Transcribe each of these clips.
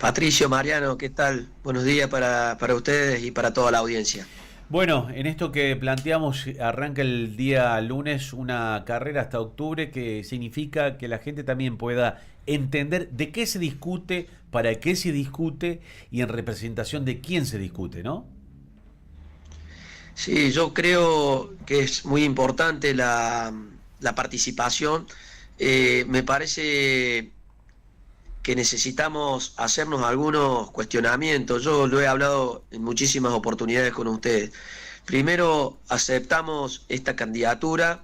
Patricio, Mariano, ¿qué tal? Buenos días para ustedes y para toda la audiencia. Bueno, en esto que planteamos, arranca el día lunes una carrera hasta octubre que significa que la gente también pueda entender de qué se discute, para qué se discute y en representación de quién se discute, ¿no? Sí, yo creo que es muy importante la participación. Me parece que necesitamos hacernos algunos cuestionamientos. Yo lo he hablado en muchísimas oportunidades con ustedes. Primero, aceptamos esta candidatura,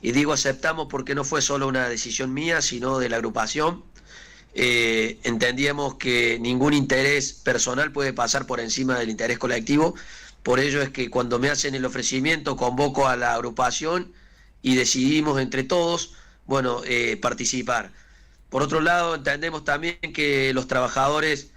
y digo aceptamos porque no fue solo una decisión mía, sino de la agrupación. Entendíamos que ningún interés personal puede pasar por encima del interés colectivo. Por ello es que cuando me hacen el ofrecimiento convoco a la agrupación y decidimos entre todos, bueno, participar. Por otro lado, entendemos también que los trabajadores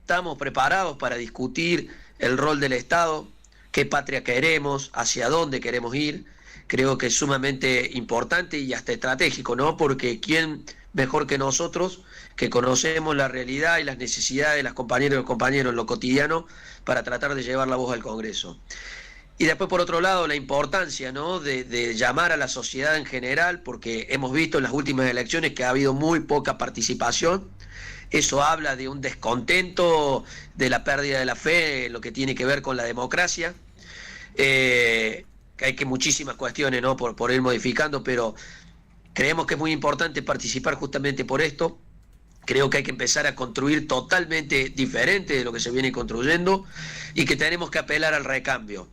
estamos preparados para discutir el rol del Estado, qué patria queremos, hacia dónde queremos ir. Creo que es sumamente importante y hasta estratégico, ¿no? Porque quién mejor que nosotros, que conocemos la realidad y las necesidades de las compañeras y los compañeros en lo cotidiano, para tratar de llevar la voz al Congreso. Y después, por otro lado, la importancia, ¿no?, de llamar a la sociedad en general, porque hemos visto en las últimas elecciones que ha habido muy poca participación. Eso habla de un descontento, de la pérdida de la fe en lo que tiene que ver con la democracia. Que hay que muchísimas cuestiones, ¿no?, por ir modificando, pero creemos que es muy importante participar justamente por esto. Creo que hay que empezar a construir totalmente diferente de lo que se viene construyendo y que tenemos que apelar al recambio.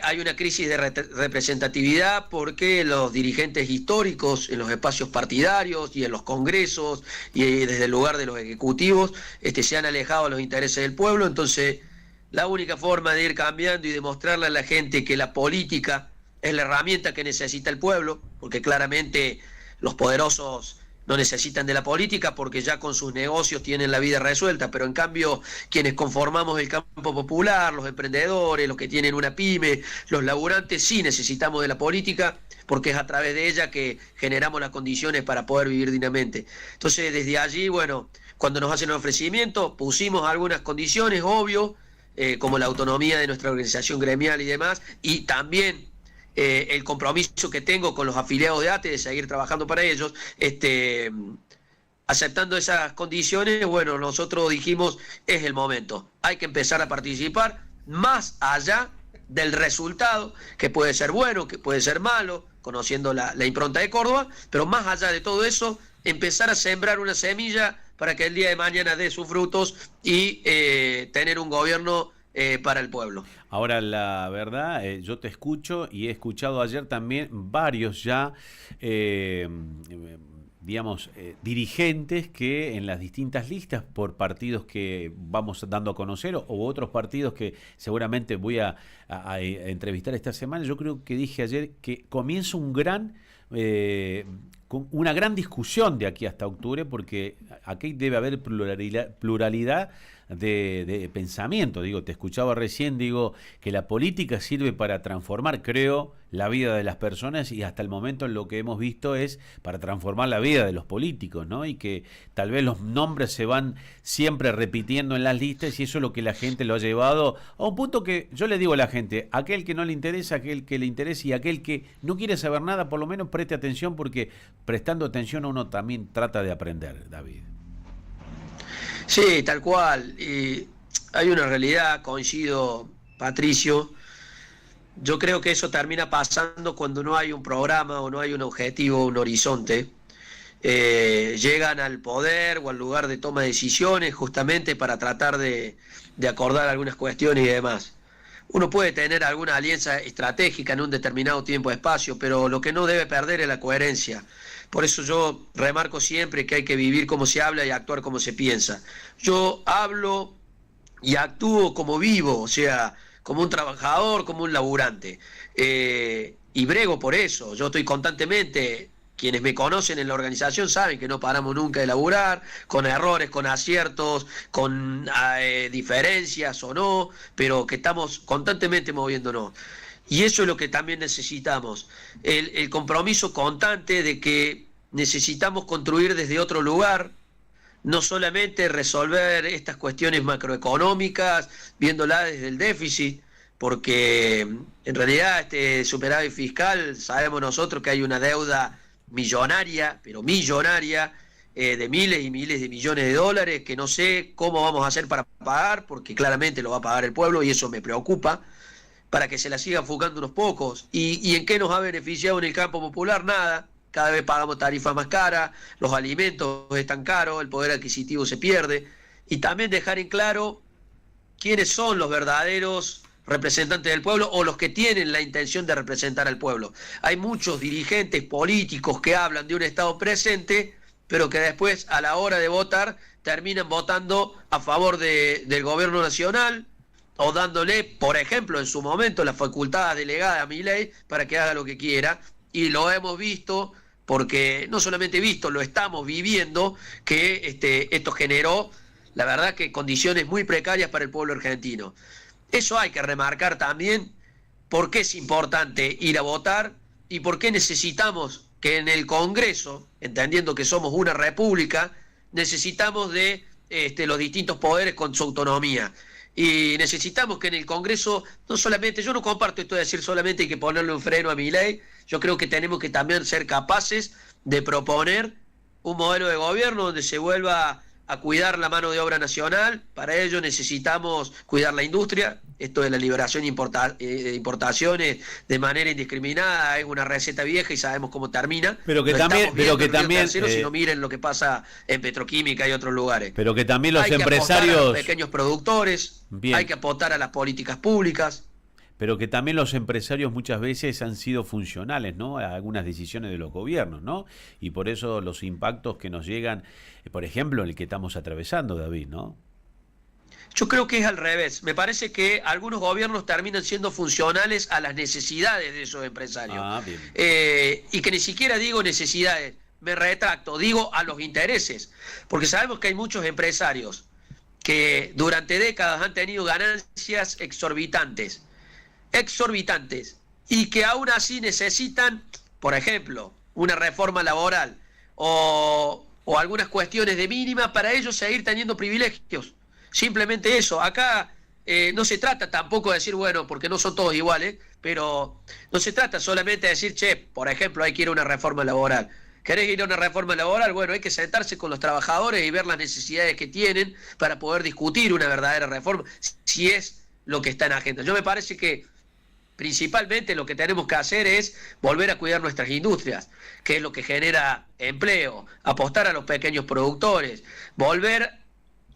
Hay una crisis de representatividad porque los dirigentes históricos en los espacios partidarios y en los congresos y desde el lugar de los ejecutivos se han alejado de los intereses del pueblo. Entonces, la única forma de ir cambiando y demostrarle a la gente que la política es la herramienta que necesita el pueblo, porque claramente los poderosos no necesitan de la política porque ya con sus negocios tienen la vida resuelta, pero en cambio quienes conformamos el campo popular, los emprendedores, los que tienen una pyme, los laburantes, sí necesitamos de la política porque es a través de ella que generamos las condiciones para poder vivir dignamente. Entonces, desde allí, bueno, cuando nos hacen el ofrecimiento, pusimos algunas condiciones, obvio, como la autonomía de nuestra organización gremial y demás, y también el compromiso que tengo con los afiliados de ATE de seguir trabajando para ellos. Aceptando esas condiciones, bueno, nosotros dijimos, es el momento, hay que empezar a participar más allá del resultado, que puede ser bueno, que puede ser malo, conociendo la impronta de Córdoba, pero más allá de todo eso, empezar a sembrar una semilla para que el día de mañana dé sus frutos y tener un gobierno para el pueblo. Ahora, la verdad, yo te escucho y he escuchado ayer también varios ya, eh, digamos, dirigentes que en las distintas listas por partidos que vamos dando a conocer o otros partidos que seguramente voy a entrevistar esta semana, yo creo que dije ayer que comienza una gran discusión de aquí hasta octubre, porque aquí debe haber pluralidad de pensamiento. Digo, te escuchaba recién, digo, que la política sirve para transformar, creo, la vida de las personas, y hasta el momento lo que hemos visto es para transformar la vida de los políticos, ¿no? Y que tal vez los nombres se van siempre repitiendo en las listas, y eso es lo que la gente lo ha llevado a un punto que yo le digo a la gente: aquel que no le interesa, aquel que le interesa, y aquel que no quiere saber nada, por lo menos preste atención, porque prestando atención uno también trata de aprender, David. Sí, tal cual. Y hay una realidad, coincido, Patricio. Yo creo que eso termina pasando cuando no hay un programa o no hay un objetivo, un horizonte. Llegan al poder o al lugar de toma de decisiones justamente para tratar de acordar algunas cuestiones y demás. Uno puede tener alguna alianza estratégica en un determinado tiempo y espacio, pero lo que no debe perder es la coherencia. Por eso yo remarco siempre que hay que vivir como se habla y actuar como se piensa. Yo hablo y actúo como vivo, o sea, como un trabajador, como un laburante. Y brego por eso. Yo estoy constantemente, quienes me conocen en la organización saben que no paramos nunca de laburar, con errores, con aciertos, con diferencias o no, pero que estamos constantemente moviéndonos. Y eso es lo que también necesitamos, el compromiso constante de que necesitamos construir desde otro lugar, no solamente resolver estas cuestiones macroeconómicas, viéndola desde el déficit, porque en realidad este superávit fiscal, sabemos nosotros que hay una deuda millonaria, pero millonaria, de miles y miles de millones de dólares, que no sé cómo vamos a hacer para pagar, porque claramente lo va a pagar el pueblo y eso me preocupa, para que se la sigan fugando unos pocos. ¿Y en qué nos ha beneficiado en el campo popular? Nada. Cada vez pagamos tarifas más caras, los alimentos están caros, el poder adquisitivo se pierde. Y también dejar en claro quiénes son los verdaderos representantes del pueblo o los que tienen la intención de representar al pueblo. Hay muchos dirigentes políticos que hablan de un Estado presente, pero que después a la hora de votar terminan votando a favor del gobierno nacional o dándole, por ejemplo, en su momento la facultad delegada a Milei para que haga lo que quiera, y lo hemos visto porque no solamente visto, lo estamos viviendo, que esto generó, la verdad, que condiciones muy precarias para el pueblo argentino. Eso hay que remarcar también, por qué es importante ir a votar y por qué necesitamos que en el Congreso, entendiendo que somos una república, necesitamos de los distintos poderes con su autonomía. Y necesitamos que en el Congreso, no solamente, yo no comparto esto de decir solamente hay que ponerle un freno a Milei, yo creo que tenemos que también ser capaces de proponer un modelo de gobierno donde se vuelva a cuidar la mano de obra nacional. Para ello necesitamos cuidar la industria. Esto de la liberación de importaciones de manera indiscriminada es una receta vieja y sabemos cómo termina. Pero que no también, sino miren lo que pasa en petroquímica y otros lugares. Pero que también los hay empresarios, que apostar a los pequeños productores, bien, hay que apostar a las políticas públicas. Pero que también los empresarios muchas veces han sido funcionales, ¿no?, a algunas decisiones de los gobiernos, ¿no? Y por eso los impactos que nos llegan, por ejemplo, el que estamos atravesando, David, ¿no? Yo creo que es al revés. Me parece que algunos gobiernos terminan siendo funcionales a las necesidades de esos empresarios. Bien. Y que ni siquiera digo necesidades, me retracto, digo a los intereses. Porque sabemos que hay muchos empresarios que durante décadas han tenido ganancias exorbitantes, y que aún así necesitan, por ejemplo, una reforma laboral o algunas cuestiones de mínima para ellos seguir teniendo privilegios. Simplemente eso. Acá no se trata tampoco de decir, bueno, porque no son todos iguales, pero no se trata solamente de decir, che, por ejemplo, hay que ir a una reforma laboral. ¿Querés ir a una reforma laboral? Bueno, hay que sentarse con los trabajadores y ver las necesidades que tienen para poder discutir una verdadera reforma, si es lo que está en agenda. Yo me parece que principalmente lo que tenemos que hacer es volver a cuidar nuestras industrias, que es lo que genera empleo, apostar a los pequeños productores, volver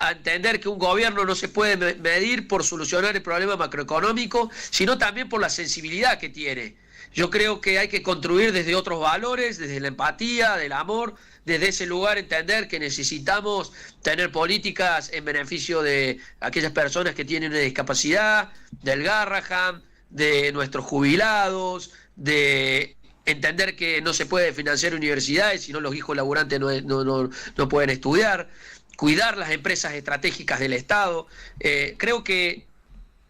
a entender que un gobierno no se puede medir por solucionar el problema macroeconómico, sino también por la sensibilidad que tiene. Yo creo que hay que construir desde otros valores, desde la empatía, del amor, desde ese lugar entender que necesitamos tener políticas en beneficio de aquellas personas que tienen una discapacidad, del Garrahan, de nuestros jubilados, de entender que no se puede financiar universidades, si no los hijos laburantes no pueden estudiar, cuidar las empresas estratégicas del Estado. Creo que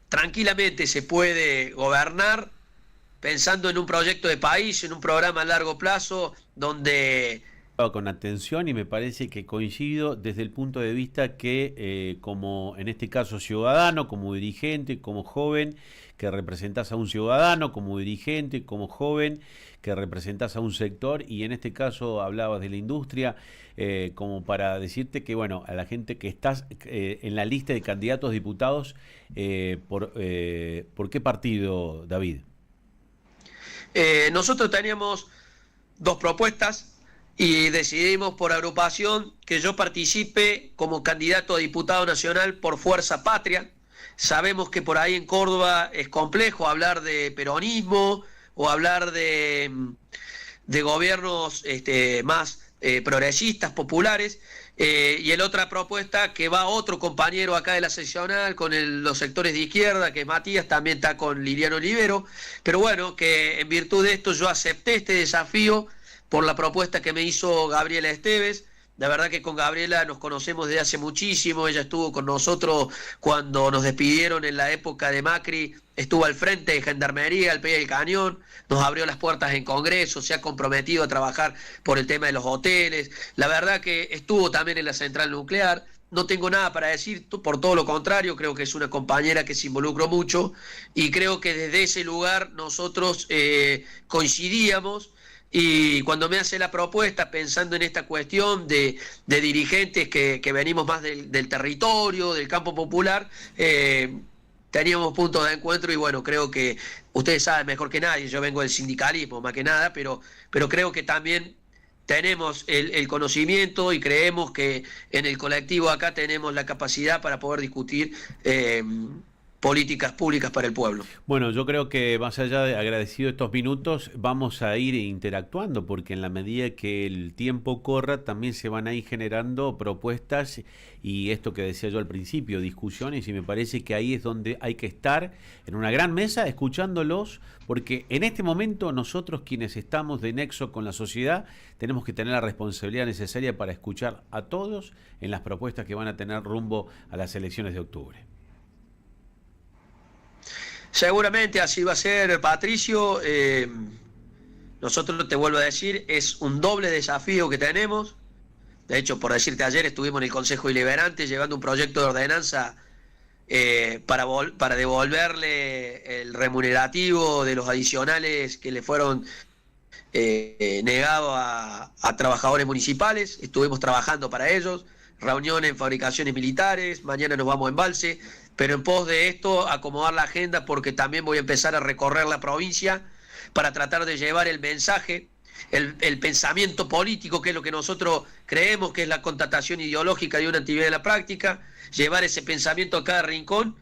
tranquilamente se puede gobernar pensando en un proyecto de país, en un programa a largo plazo, donde... Con atención, y me parece que coincido desde el punto de vista que como en este caso ciudadano, como dirigente, como joven, que representás a un ciudadano, como dirigente, como joven, que representás a un sector, y en este caso hablabas de la industria, como para decirte que, bueno, a la gente que estás en la lista de candidatos diputados, ¿por qué partido, David? Nosotros teníamos dos propuestas y decidimos por agrupación que yo participe como candidato a diputado nacional por Fuerza Patria. Sabemos que por ahí en Córdoba es complejo hablar de peronismo o hablar de gobiernos más progresistas, populares, y el otra propuesta que va otro compañero acá de la seccional con los sectores de izquierda, que es Matías, también está con Liliano Olivero, pero bueno, que en virtud de esto yo acepté este desafío por la propuesta que me hizo Gabriela Esteves, La verdad que con Gabriela nos conocemos desde hace muchísimo, ella estuvo con nosotros cuando nos despidieron en la época de Macri, estuvo al frente de Gendarmería, al pie del cañón, nos abrió las puertas en Congreso, se ha comprometido a trabajar por el tema de los hoteles, la verdad que estuvo también en la central nuclear. No tengo nada para decir, por todo lo contrario, creo que es una compañera que se involucró mucho y creo que desde ese lugar nosotros coincidíamos. Y cuando me hace la propuesta, pensando en esta cuestión de dirigentes que venimos más del territorio, del campo popular, teníamos puntos de encuentro y bueno, creo que ustedes saben mejor que nadie, yo vengo del sindicalismo más que nada, pero creo que también tenemos el conocimiento y creemos que en el colectivo acá tenemos la capacidad para poder discutir políticas públicas para el pueblo. Bueno, yo creo que más allá de agradecido estos minutos, vamos a ir interactuando porque en la medida que el tiempo corra también se van a ir generando propuestas y esto que decía yo al principio, discusiones, y me parece que ahí es donde hay que estar en una gran mesa escuchándolos porque en este momento nosotros quienes estamos de nexo con la sociedad tenemos que tener la responsabilidad necesaria para escuchar a todos en las propuestas que van a tener rumbo a las elecciones de octubre. Seguramente así va a ser, Patricio. Nosotros, te vuelvo a decir, es un doble desafío que tenemos. De hecho, por decirte, ayer estuvimos en el Consejo Deliberante llevando un proyecto de ordenanza para devolverle el remunerativo de los adicionales que le fueron negados a trabajadores municipales. Estuvimos trabajando para ellos, reuniones en fabricaciones militares, mañana nos vamos a Embalse, pero en pos de esto acomodar la agenda porque también voy a empezar a recorrer la provincia para tratar de llevar el mensaje, el pensamiento político, que es lo que nosotros creemos que es la contratación ideológica de una actividad en la práctica, llevar ese pensamiento a cada rincón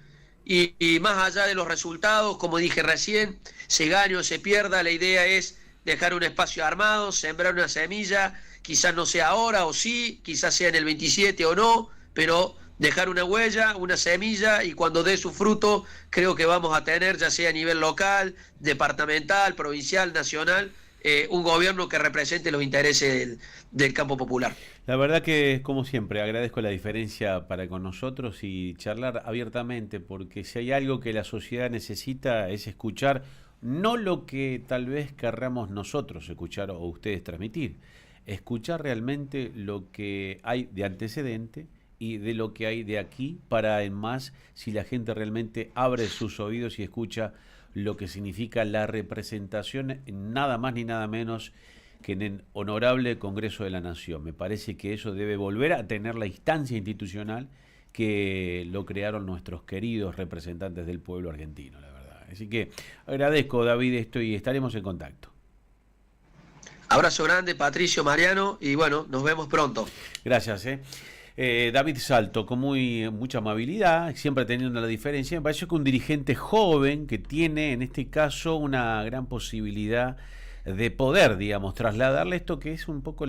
y más allá de los resultados, como dije recién, se gane o se pierda, la idea es dejar un espacio armado, sembrar una semilla, quizás no sea ahora o sí, quizás sea en el 27 o no, pero dejar una huella, una semilla, y cuando dé su fruto, creo que vamos a tener, ya sea a nivel local, departamental, provincial, nacional, un gobierno que represente los intereses del campo popular. La verdad que, como siempre, agradezco la diferencia para con nosotros y charlar abiertamente, porque si hay algo que la sociedad necesita es escuchar, no lo que tal vez querramos nosotros escuchar o ustedes transmitir, escuchar realmente lo que hay de antecedente y de lo que hay de aquí para en más, si la gente realmente abre sus oídos y escucha lo que significa la representación, nada más ni nada menos que en el honorable Congreso de la Nación. Me parece que eso debe volver a tener la instancia institucional que lo crearon nuestros queridos representantes del pueblo argentino, la verdad. Así que agradezco, David, esto y estaremos en contacto. Abrazo grande, Patricio, Mariano, y bueno, nos vemos pronto. Gracias. David Salto, con mucha amabilidad, siempre teniendo la diferencia. Me parece que un dirigente joven que tiene, en este caso, una gran posibilidad de poder, digamos, trasladarle esto que es un poco